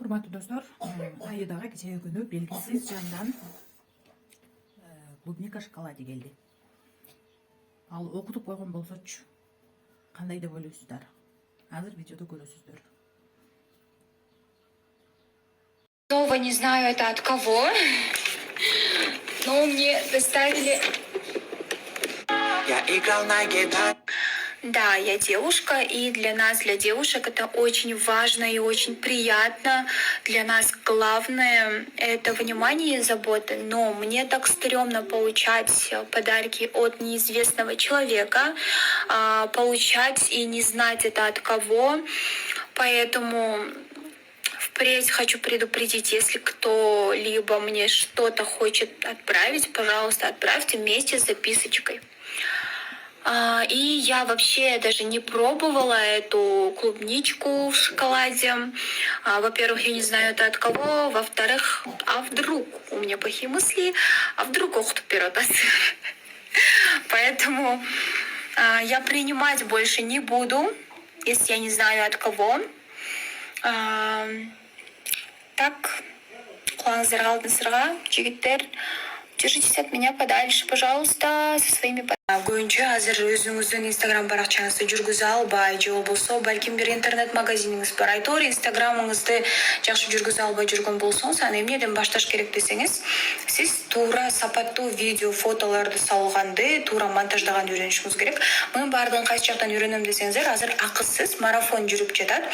Hurmatly dostlar, ayıdağı kechagi kuni belgisiz jandan клубника шоколади келди. Ал окутуп койгон болсочу, кандай деп ойлойсуздар? Азыр видеодо көрөсүздөр. Снова не знаю это от кого, но мне доставили... Я играл на гитаре. Да, я девушка, и для нас, для девушек, это очень важно и очень приятно. Для нас главное — это внимание и забота. Но мне так стрёмно получать подарки от неизвестного человека, получать и не знать это от кого. Поэтому впредь хочу предупредить, если кто-либо мне что-то хочет отправить, пожалуйста, отправьте вместе с записочкой. И я вообще даже не пробовала эту клубничку в шоколаде. Во-первых, я не знаю это от кого. Во-вторых, а вдруг у меня плохие мысли, а вдруг охту пиротас. Поэтому я принимать больше не буду, если я не знаю от кого. Так, құлағыңыздарға алтын жігіттер, держитесь от меня подальше, пожалуйста, со своими көбінше азыр өзіңіздің инстаграм парақшаңызды жүргізе албай, же болбосо балким бир интернет магазиніңіз бар, айтор инстаграмыңызды жакшы жүргүзө албай жүргөн болсоңуз, аны эмнеден башташ керек десеңиз, сиз туура сапаттуу видео, фотолорду салганды туура монтаждаганды үйрөнүшүңүз керек. Мунун баардыгын кайсы жактан үйрөнөм десеңиздер, азыр акысыз марафон жүрүп жатат.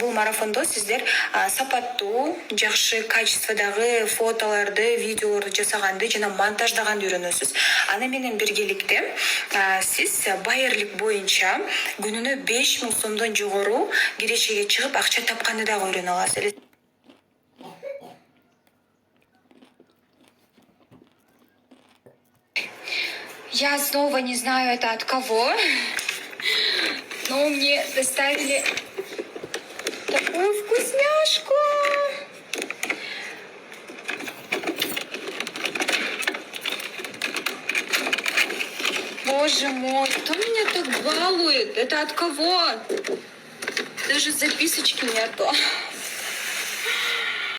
Бул марафондо сиздер сапаттуу, жакшы качестводагы фотолорду, видеолорду жасаганды жана монтаждаганды үйрөнөсүз. Аны менен биргеликте сиз байырлык боюнча күнүнө 5000 сомдон жогору кирешеге чыгып акча тапканды дагы үйрөнө аласыз. Я снова не знаю это от кого, но мне доставили такую вкусняшку. Боже мой, кто меня так балует? Это от кого? Даже записочки нету.